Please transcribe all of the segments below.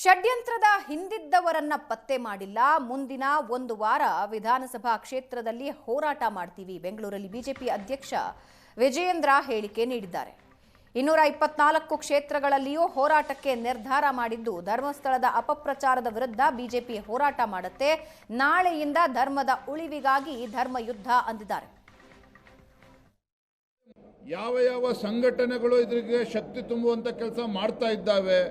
ಷಡ್ಯಂತ್ರದ ಹಿಂದಿದ್ದವರನ್ನ ಪತ್ತೆ ಮಾಡಿಲ್ಲ. ಮುಂದಿನ ಒಂದು ವಾರ ವಿಧಾನಸಭಾ ಕ್ಷೇತ್ರದಲ್ಲಿ ಹೋರಾಟ ಮಾಡ್ತೀವಿ. ಬೆಂಗಳೂರಲ್ಲಿ ಬಿಜೆಪಿ ಅಧ್ಯಕ್ಷ ವಿಜಯೇಂದ್ರ ಹೇಳಿಕೆ ನೀಡಿದ್ದಾರೆ. 224 ಕ್ಷೇತ್ರಗಳಲ್ಲಿಯೂ ಹೋರಾಟಕ್ಕೆ ನಿರ್ಧಾರ ಮಾಡಿದ್ದು, ಧರ್ಮಸ್ಥಳದ ಅಪಪ್ರಚಾರದ ವಿರುದ್ಧ ಬಿಜೆಪಿ ಹೋರಾಟ ಮಾಡುತ್ತೆ. ನಾಳೆಯಿಂದ ಧರ್ಮದ ಉಳಿವಿಗಾಗಿ ಧರ್ಮ ಯುದ್ಧ ಅಂದಿದ್ದಾರೆ. ಯಾವ ಸಂಘಟನೆಗಳು ಇದರಿಗೆ ಶಕ್ತಿ ತುಂಬುವಂತ ಕೆಲಸ ಮಾಡ್ತಾ ಇದ್ದಾವೆ,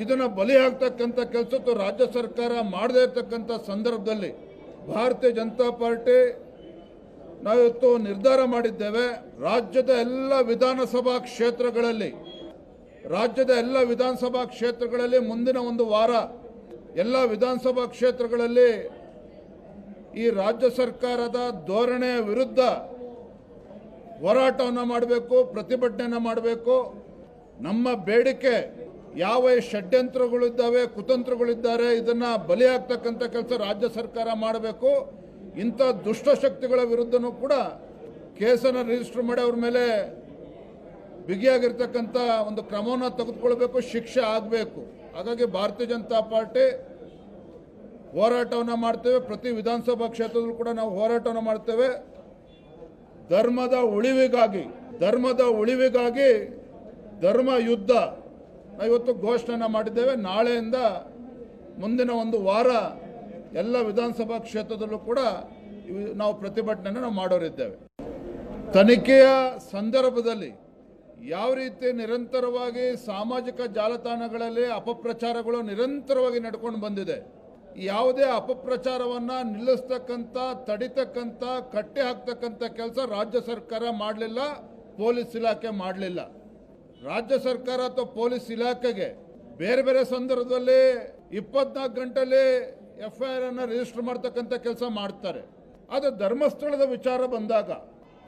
ಇದನ್ನ ಬಲಿ ಹಾಕ್ತಕ್ಕಂಥ ಕೆಲಸ ರಾಜ್ಯ ಸರ್ಕಾರ ಮಾಡದೇ ಇರತಕ್ಕಂಥ ಸಂದರ್ಭದಲ್ಲಿ ಭಾರತೀಯ ಜನತಾ ಪಾರ್ಟಿ ನಾವಿವತ್ತು ನಿರ್ಧಾರ ಮಾಡಿದ್ದೇವೆ. ರಾಜ್ಯದ ಎಲ್ಲ ವಿಧಾನಸಭಾ ಕ್ಷೇತ್ರಗಳಲ್ಲಿ ಮುಂದಿನ ಒಂದು ವಾರ ಎಲ್ಲ ವಿಧಾನಸಭಾ ಕ್ಷೇತ್ರಗಳಲ್ಲಿ ಈ ರಾಜ್ಯ ಸರ್ಕಾರದ ಧೋರಣೆಯ ವಿರುದ್ಧ ಹೋರಾಟವನ್ನು ಮಾಡಬೇಕು, ಪ್ರತಿಭಟನೆಯನ್ನು ಮಾಡಬೇಕು. ನಮ್ಮ ಬೇಡಿಕೆ ಯಾವ ಷಡ್ಯಂತ್ರಗಳಿದ್ದಾವೆ, ಕುತಂತ್ರಗಳಿದ್ದಾರೆ, ಇದನ್ನ ಬಲಿ ಹಾಕ್ತಕ್ಕಂಥ ಕೆಲಸ ರಾಜ್ಯ ಸರ್ಕಾರ ಮಾಡಬೇಕು. ಇಂಥ ದುಷ್ಟಶಕ್ತಿಗಳ ವಿರುದ್ಧನೂ ಕೂಡ ಕೇಸನ್ನು ರಿಜಿಸ್ಟರ್ ಮಾಡಿ ಅವ್ರ ಮೇಲೆ ಬಿಗಿಯಾಗಿರ್ತಕ್ಕಂಥ ಒಂದು ಕ್ರಮವನ್ನು ತೆಗೆದುಕೊಳ್ಬೇಕು, ಶಿಕ್ಷೆ ಆಗಬೇಕು. ಹಾಗಾಗಿ ಭಾರತೀಯ ಜನತಾ ಪಾರ್ಟಿ ಹೋರಾಟವನ್ನು ಮಾಡ್ತೇವೆ. ಪ್ರತಿ ವಿಧಾನಸಭಾ ಕ್ಷೇತ್ರದಲ್ಲೂ ಕೂಡ ನಾವು ಹೋರಾಟವನ್ನು ಮಾಡ್ತೇವೆ. ಧರ್ಮದ ಉಳಿವಿಗಾಗಿ ಧರ್ಮ ಯುದ್ಧ ಇವತ್ತು ಘೋಷಣೆ ಮಾಡಿದ್ದೇವೆ. ನಾಳೆಯಿಂದ ಮುಂದಿನ ಒಂದು ವಾರ ಎಲ್ಲ ವಿಧಾನಸಭಾ ಕ್ಷೇತ್ರದಲ್ಲೂ ಕೂಡ ನಾವು ಪ್ರತಿಭಟನೆ ನಾವು ಮಾಡೋರಿದ್ದೇವೆ. ತನಿಖೆಯ ಸಂದರ್ಭದಲ್ಲಿ ಯಾವ ರೀತಿ ನಿರಂತರವಾಗಿ ಸಾಮಾಜಿಕ ಜಾಲತಾಣಗಳಲ್ಲಿ ಅಪಪ್ರಚಾರಗಳು ನಿರಂತರವಾಗಿ ನಡ್ಕೊಂಡು ಬಂದಿದೆ, ಯಾವುದೇ ಅಪಪ್ರಚಾರವನ್ನು ನಿಲ್ಲಿಸ್ತಕ್ಕಂಥ, ತಡಿತಕ್ಕಂಥ, ಕಟ್ಟಿ ಹಾಕ್ತಕ್ಕಂಥ ಕೆಲಸ ರಾಜ್ಯ ಸರ್ಕಾರ ಮಾಡಲಿಲ್ಲ, ಪೊಲೀಸ್ ಇಲಾಖೆ ಮಾಡಲಿಲ್ಲ. ರಾಜ್ಯ ಸರ್ಕಾರ ಅಥವಾ ಪೊಲೀಸ್ ಇಲಾಖೆಗೆ ಬೇರೆ ಬೇರೆ ಸಂದರ್ಭದಲ್ಲಿ 24 ಗಂಟೆಯಲ್ಲಿ FIR ಅನ್ನು ರಿಜಿಸ್ಟರ್ ಮಾಡ್ತಕ್ಕಂಥ ಕೆಲಸ ಮಾಡ್ತಾರೆ. ಆದರೆ ಧರ್ಮಸ್ಥಳದ ವಿಚಾರ ಬಂದಾಗ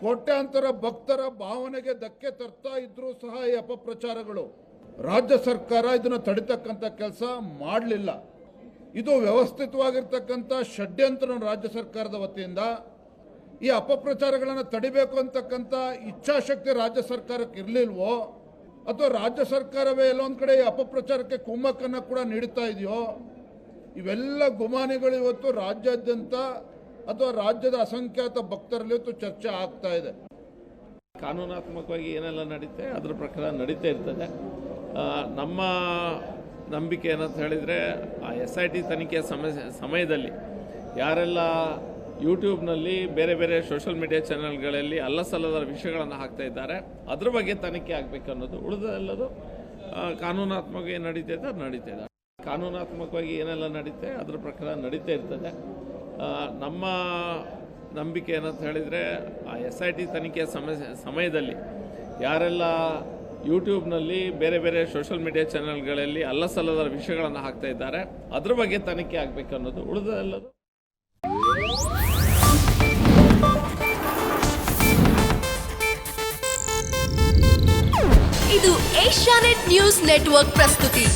ಕೋಟ್ಯಾಂತರ ಭಕ್ತರ ಭಾವನೆಗೆ ಧಕ್ಕೆ ತರ್ತಾ ಇದ್ರೂ ಸಹ ಈ ಅಪಪ್ರಚಾರಗಳು ರಾಜ್ಯ ಸರ್ಕಾರ ಇದನ್ನು ತಡಿತಕ್ಕಂಥ ಕೆಲಸ ಮಾಡಲಿಲ್ಲ. ಇದು ವ್ಯವಸ್ಥಿತವಾಗಿರ್ತಕ್ಕಂಥ ಷಡ್ಯಂತ್ರ ರಾಜ್ಯ ಸರ್ಕಾರದ ವತಿಯಿಂದ. ಈ ಅಪಪ್ರಚಾರಗಳನ್ನು ತಡಿಬೇಕು ಅಂತಕ್ಕಂಥ ಇಚ್ಛಾಶಕ್ತಿ ರಾಜ್ಯ ಸರ್ಕಾರಕ್ಕೆ ಇರಲಿಲ್ವೋ, ಅಥವಾ ರಾಜ್ಯ ಸರ್ಕಾರವೇ ಎಲ್ಲೊಂದು ಕಡೆ ಅಪಪ್ರಚಾರಕ್ಕೆ ಕುಮ್ಮಕ್ಕನ್ನು ಕೂಡ ನೀಡುತ್ತಾ ಇದೆಯೋ, ಇವೆಲ್ಲ ಗುಮಾನಿಗಳು ಇವತ್ತು ರಾಜ್ಯಾದ್ಯಂತ ಅಥವಾ ರಾಜ್ಯದ ಅಸಂಖ್ಯಾತ ಭಕ್ತರಲ್ಲಿ ಇವತ್ತು ಚರ್ಚೆ ಆಗ್ತಾ ಇದೆ. ಕಾನೂನಾತ್ಮಕವಾಗಿ ಏನೆಲ್ಲ ನಡೀತೆ ಅದರ ಪ್ರಕಾರ ನಡೀತಾ ಇರ್ತದೆ. ನಮ್ಮ ನಂಬಿಕೆ ಏನಂತ ಹೇಳಿದರೆ, ಆ SIT ತನಿಖೆಯ ಸಮಯದಲ್ಲಿ ಯಾರೆಲ್ಲ ಯೂಟ್ಯೂಬ್ನಲ್ಲಿ ಬೇರೆ ಬೇರೆ ಸೋಷಿಯಲ್ ಮೀಡಿಯಾ ಚಾನೆಲ್ಗಳಲ್ಲಿ ಅಲ್ಲಸಲ್ಲದ ವಿಷಯಗಳನ್ನು ಹಾಕ್ತಾ ಇದ್ದಾರೆ, ಅದ್ರ ಬಗ್ಗೆ ತನಿಖೆ ಆಗಬೇಕು ಅನ್ನೋದು. ಉಳಿದೆಲ್ಲದು ಕಾನೂನಾತ್ಮಕವಾಗಿ ಏನು ನಡೀತಾ ಇದೆ ಅದು ನಡೀತಾ ಇದೆ. ಕಾನೂನಾತ್ಮಕವಾಗಿ ಏನೆಲ್ಲ ನಡೀತೆ ಅದರ ಪ್ರಕಾರ ನಡೀತಾ ಇರ್ತದೆ. ನಮ್ಮ ನಂಬಿಕೆ ಏನಂತ ಹೇಳಿದರೆ, ಆ SIT ತನಿಖೆಯ ಸಮಯದಲ್ಲಿ ಯಾರೆಲ್ಲ ಯೂಟ್ಯೂಬ್ನಲ್ಲಿ ಬೇರೆ ಬೇರೆ ಸೋಷಿಯಲ್ ಮೀಡಿಯಾ ಚಾನೆಲ್ಗಳಲ್ಲಿ ಅಲ್ಲಸಲ್ಲದ ವಿಷಯಗಳನ್ನು ಹಾಕ್ತಾ ಇದ್ದಾರೆ, ಅದ್ರ ಬಗ್ಗೆ ತನಿಖೆ ಆಗಬೇಕು ಅನ್ನೋದು. ಉಳಿದೆಲ್ಲದು ಇದು ಏಷ್ಯಾನೆಟ್ ನ್ಯೂಸ್ ನೆಟ್ವರ್ಕ್ ಪ್ರಸ್ತುತಿ.